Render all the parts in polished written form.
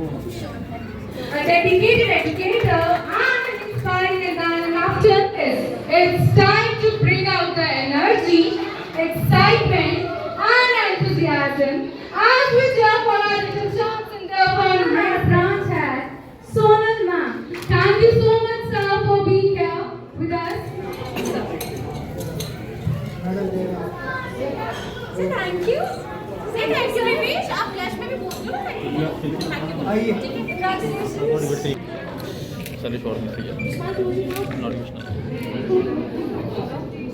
A dedicated educator and an inspiring exam after this. It's time to bring out the energy, excitement, and enthusiasm as we jump on our little jumps in the fun branch hat. Sonal ma'am, thank you so much, sir, for being here with us. Say thank you. Say thank you, Ramesh. आप flash में भी बोल दो ना thank you. Thank you. आइए। ठीक है, congratulations. चलिए शॉर्ट में सही है नोटिफिकेशन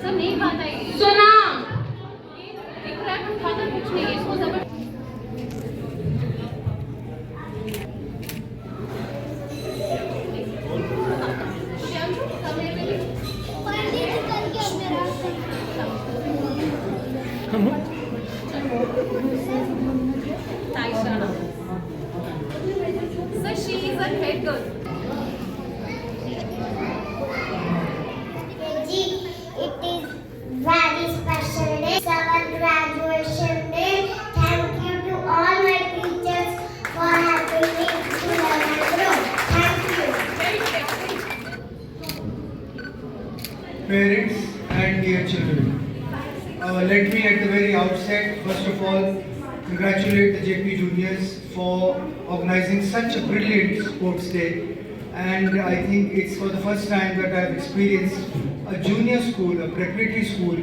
सब नहीं खाता है। सुना एक रैप खाता कुछ नहीं है इसको जबर So she is a head girl. It is very special day. It's our graduation day. Thank you to all my teachers for helping me to learn and grow. Thank you. Parents and dear children, let me at the very outset, first of all, congratulate the JP Juniors for organizing such a brilliant sports day. And I think it's for the first time that I've experienced a junior school, a preparatory school,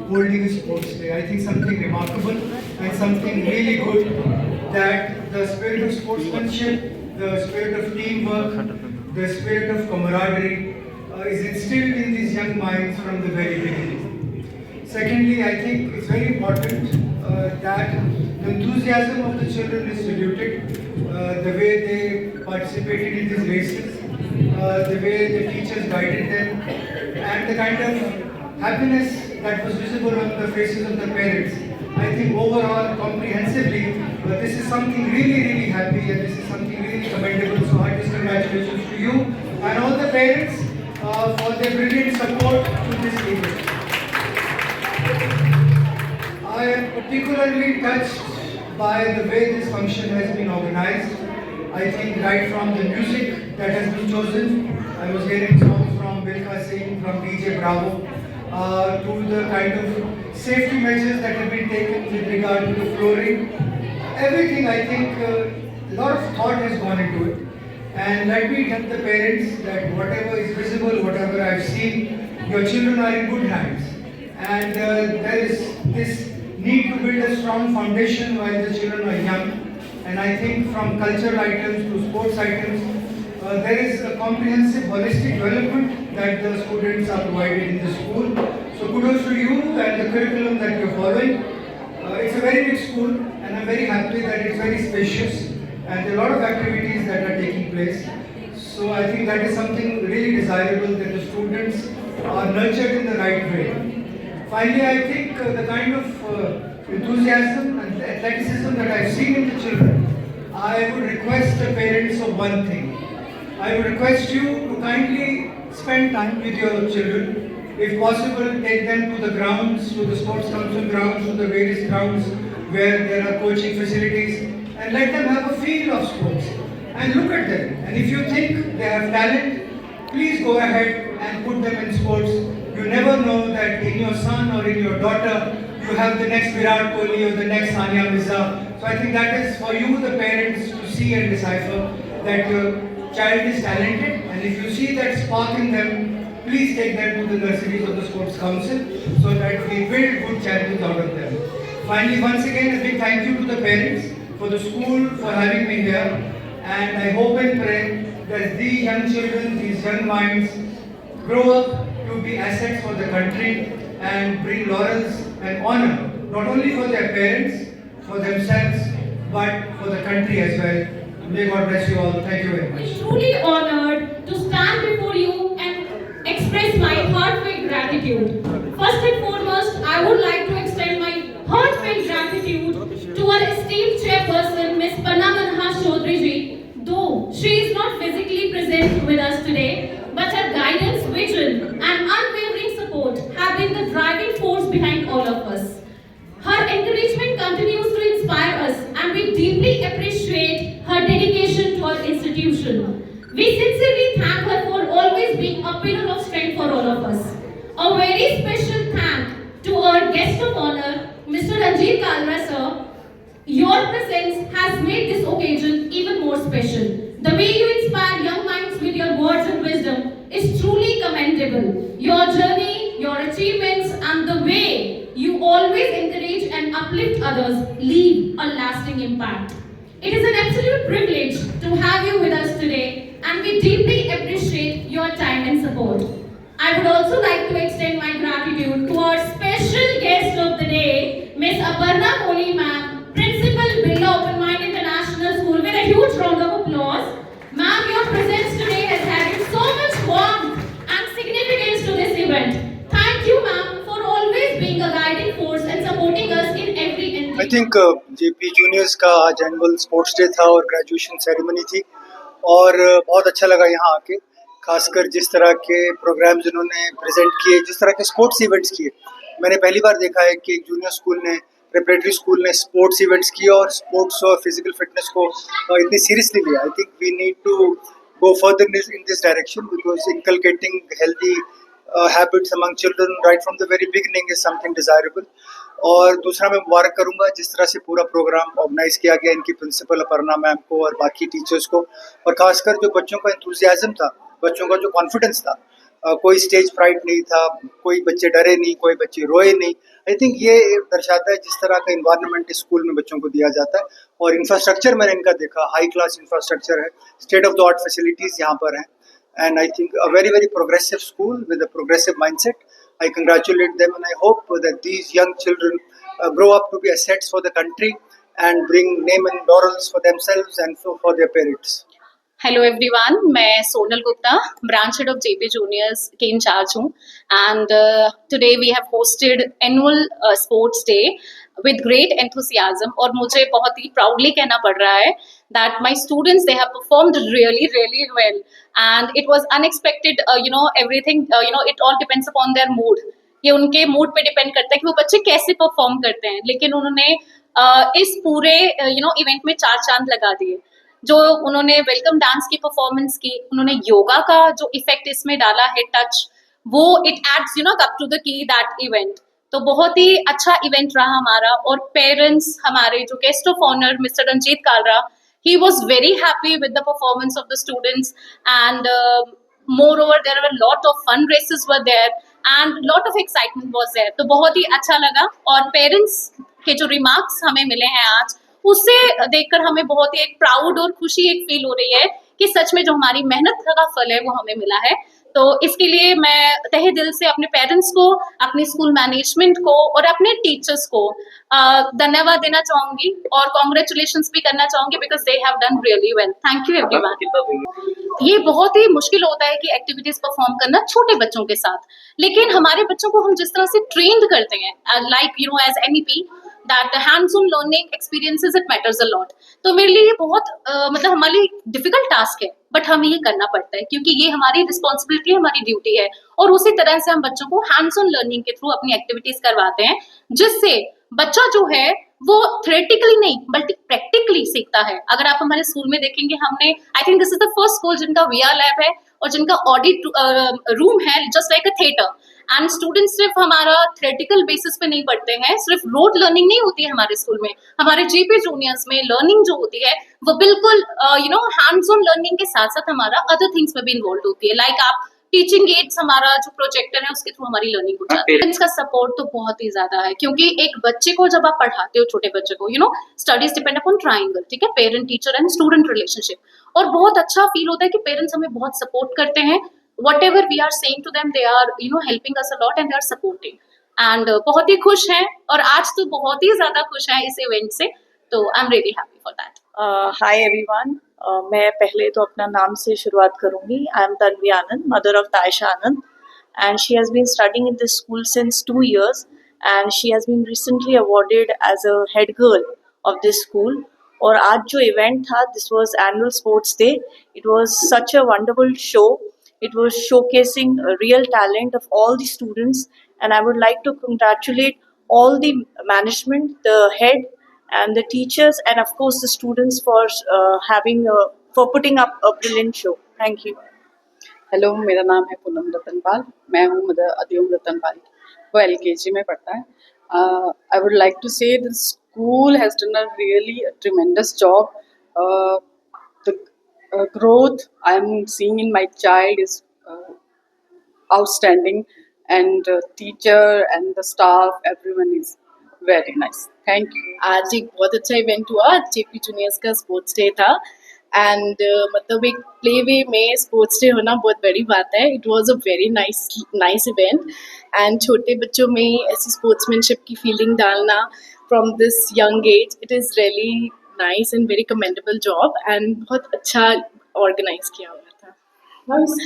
holding a sports day. I think something remarkable and something really good, that the spirit of sportsmanship, the spirit of teamwork, the spirit of camaraderie is instilled in these young minds from the very beginning. Secondly, I think it's very important that the enthusiasm of the children is saluted, the way they participated in these races, the way the teachers guided them, and the kind of happiness that was visible on the faces of the parents. I think overall, comprehensively, this is something really, really happy, and this is something really commendable. So heartiest congratulations to you and all the parents for their brilliant support to this event. I am particularly touched by the way this function has been organized. I think right from the music that has been chosen, I was hearing songs from Bilka Singh, from DJ Bravo, to the kind of safety measures that have been taken with regard to the flooring. Everything, I think, a lot of thought has gone into it. And let me tell the parents that whatever is visible, whatever I've seen, your children are in good hands. And there is this need to build a strong foundation while the children are young. And I think from cultural items to sports items, there is a comprehensive holistic development that the students are provided in the school. So kudos to you and the curriculum that you're following. It's a very big school, and I'm very happy that it's very spacious and there are a lot of activities that are taking place. So I think that is something really desirable, that the students are nurtured in the right way. Finally, I think the kind of enthusiasm and athleticism that I've seen in the children, I would request the parents of one thing. I would request you to kindly spend time with your children. If possible, take them to the grounds, to the sports council grounds, to the various grounds where there are coaching facilities, and let them have a feel of sports. And look at them. And if you think they have talent, please go ahead and put them in sports. You never know that in your son or in your daughter, you have the next Virat Kohli or the next Sania Mirza. So I think that is for you, the parents, to see and decipher that your child is talented. And if you see that spark in them, please take them to the nurseries of the Sports Council so that we build good champions out of them. Finally, once again, a big thank you to the parents, for the school, for having me here. And I hope and pray that these young children, these young minds, grow up to be assets for the country and bring laurels and honor, not only for their parents, for themselves, but for the country as well. May God bless you all. Thank you very much. I'm truly honored to stand before you and express my heartfelt gratitude. First and foremost, I would like to extend my heartfelt gratitude to our esteemed chairperson, Ms. Panna Manha Chaudhary ji. Though she is not physically present with us today, but her guidance, vision, and unwavering support have been the driving force behind all of us. Her encouragement continues to inspire us, and we deeply appreciate appreciate her dedication to our institution. We sincerely thank her for always being a pillar of strength for all of us. A very special thank to our guest of honor, Mr. Ranjit Kalra sir. Your presence has made this occasion even more special. The way you inspire young minds with your words and wisdom is truly commendable. Your journey, your achievements, and the way you always encourage and uplift others leave a lasting impact. It is an absolute privilege to have you with us today, and we deeply appreciate your time and support. I would also like to extend my gratitude to our special guest of the day, Miss Aparna Kohli ma'am, Principal Birla Open Mind International School, with a huge round of applause. Ma'am, your presence today has added so much warmth and significance to this event. Thank you, ma'am, for always being a guiding force and supporting us in every endeavor. I think JP juniors का आज annual sports day था और graduation ceremony थी और बहुत अच्छा लगा यहाँ आके, खासकर जिस तरह के प्रोग्राम्स इन्होंने प्रेजेंट किए, जिस तरह के स्पोर्ट्स इवेंट्स किए। मैंने पहली बार देखा है कि एक जूनियर स्कूल ने, प्रिपरेटरी स्कूल ने स्पोर्ट्स इवेंट्स किए और स्पोर्ट्स और फिजिकल फिटनेस को इतनी सीरियसली लिया। I think we need to go further in this direction because inculcating healthy habits among children right from the very beginning is something desirable. और दूसरा मैं मुबारक करूंगा जिस तरह से पूरा प्रोग्राम ऑर्गेनाइज किया गया, इनकी प्रिंसिपल अपर्णा मैम को और बाकी टीचर्स को, और खासकर जो बच्चों का एंथुसियाज्म था, बच्चों का जो कॉन्फिडेंस था, कोई स्टेज फ्राइट नहीं था, कोई बच्चे डरे नहीं, कोई बच्चे रोए नहीं। आई थिंक ये दर्शाता है जिस तरह का इन्वायरमेंट स्कूल में बच्चों को दिया जाता है। और इंफ्रास्ट्रक्चर मैंने इनका देखा, हाई क्लास इंफ्रास्ट्रक्चर है, state of the art facilities यहाँ पर हैं, and I think a very very progressive school with a progressive mindset. I congratulate them and I hope that these young children grow up to be assets for the country and bring name and laurels for themselves and for their parents. Hello everyone, मैं Sonal Gupta, branch head of JP juniors के incharge हूँ and today we have hosted annual sports day with great enthusiasm और मुझे बहुत ही proudly कहना पड़ रहा है that my students they have performed really well and it was unexpected, everything, it all depends upon their mood. ये उनके मूड पे डिपेंड करता है कि वो बच्चे कैसे परफॉर्म करते हैं, लेकिन उन्होंने इस पूरे इवेंट में 4 चांद लगा दिए. जो उन्होंने वेलकम डांस की परफॉर्मेंस की, उन्होंने योगा का जो इफेक्ट इसमें डाला है, टच, वो it adds up to the key that event. तो बहुत ही अच्छा इवेंट रहा हमारा. और पेरेंट्स, हमारे जो guest of honour mister Ranjit Kalra, he was very happy with the performance of the students and moreover there were a lot of fun races were there and lot of excitement was there. तो बहुत ही अच्छा लगा. और parents के जो remarks हमें मिले हैं आज, उससे देखकर हमें बहुत ही एक प्राउड और खुशी एक फील हो रही है कि सच में जो हमारी मेहनत का फल है वो हमें मिला है. तो इसके लिए मैं तहे दिल से अपने पेरेंट्स को, अपने स्कूल मैनेजमेंट को और अपने टीचर्स को धन्यवाद देना चाहूंगी और कॉन्ग्रेचुलेशंस भी करना चाहूंगी because they have done really well. Thank you everyone. ये बहुत ही मुश्किल होता है कि एक्टिविटीज परफॉर्म करना छोटे बच्चों के साथ, लेकिन हमारे बच्चों को हम जिस तरह से ट्रेंड करते हैं, like as MEP, that hands-on learning experiences it matters a lot. तो मेरे लिए ये बहुत मतलब हमारे लिए डिफिकल्ट टास्क है, बट हमें ये करना पड़ता है क्योंकि ये हमारी रिस्पॉन्सिबिलिटी है, हमारी ड्यूटी है. और उसी तरह से हम बच्चों को हैंड्स-ऑन लर्निंग के थ्रू अपनी एक्टिविटीज करवाते हैं, जिससे बच्चा जो है वो थ्योरेटिकली नहीं बल्कि प्रैक्टिकली सीखता है. अगर आप हमारे स्कूल में देखेंगे, हमने I think this is the first school जिनका VR लैब है और जिनका ऑडिट रूम है just like a theatre. And students सिर्फ हमारा थ्योरेटिकल बेसिस पे नहीं पढ़ते हैं, सिर्फ रोड लर्निंग नहीं होती है हमारे स्कूल में. हमारे जेपी जूनियर्स में लर्निंग जो होती है वो बिल्कुल हैंड्स ऑन लर्निंग के साथ साथ हमारा अदर थिंग्स में भी इन्वॉल्व होती है. लाइक आप टीचिंग एड्स, हमारा जो प्रोजेक्टर है उसके थ्रू हमारी लर्निंग हो जाती है. पेरेंट्स का सपोर्ट तो बहुत ही ज्यादा है क्योंकि एक बच्चे को जब आप पढ़ाते हो, छोटे बच्चे को, स्टडीज डिपेंड अपॉन ट्राइंगल, ठीक है, parent teacher and student relationship. और बहुत अच्छा फील होता है कि पेरेंट्स हमें बहुत सपोर्ट करते हैं. whatever we are saying to them, they are helping us a lot and they are supporting. and बहुत ही खुश हैं और आज तो बहुत ही ज्यादा खुश हैं इस इवेंट से. तो I am really happy for that. Hi everyone, मैं पहले तो अपना नाम से शुरुआत करूंगी. I am Tanvi Anand, mother of Taisha Anand, and she has been studying in this school since 2 years and she has been recently awarded as a head girl of this school. और आज जो इवेंट था, this was annual sports day. It was such a wonderful show. It was showcasing real talent of all the students and I would like to congratulate all the management, the head and the teachers, and of course the students for putting up a brilliant show. Thank you. Hello, मेरा नाम है पूनम रतनपाल। मैं हूँ mother अद्युम Ratanpal. वो LKG में पढ़ता है। I would like to से the school has done a really tremendous job. The growth I am seeing in my child is outstanding, and teacher and the staff, everyone is very nice. Thank you. आज एक बहुत अच्छा event हुआ। JP juniors का sports day था and मतलब एक play way में स्पोर्ट्स डे होना बहुत बड़ी बात है। It was a very nice event and छोटे बच्चों में ऐसी स्पोर्ट्समैनशिप की फीलिंग डालना from this young age, it is really nice and very commendable job and बहुत अच्छा ऑर्गेनाइज किया हुआ था।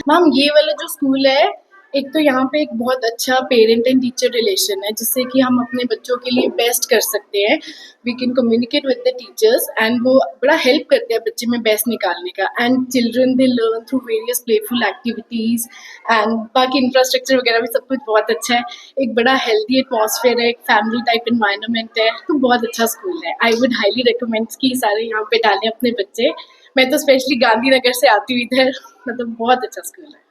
मैम ये वाला जो स्कूल है, एक तो यहाँ पे एक बहुत अच्छा पेरेंट एंड टीचर रिलेशन है जिससे कि हम अपने बच्चों के लिए बेस्ट कर सकते हैं। We can communicate with the teachers and वो बड़ा हेल्प करते हैं बच्चे में बेस्ट निकालने का। And children they learn through various playful activities and बाकी इंफ्रास्ट्रक्चर वगैरह भी सब कुछ बहुत अच्छा है। एक बड़ा हेल्दी एटमॉस्फेयर है, एक फैमिली टाइप इन्वायरमेंट है, तो बहुत अच्छा स्कूल है। आई वुड हाईली रिकमेंड कि सारे यहाँ पे डालें अपने बच्चे। मैं तो स्पेशली गांधीनगर से आती हुई इधर, मतलब बहुत अच्छा स्कूल है।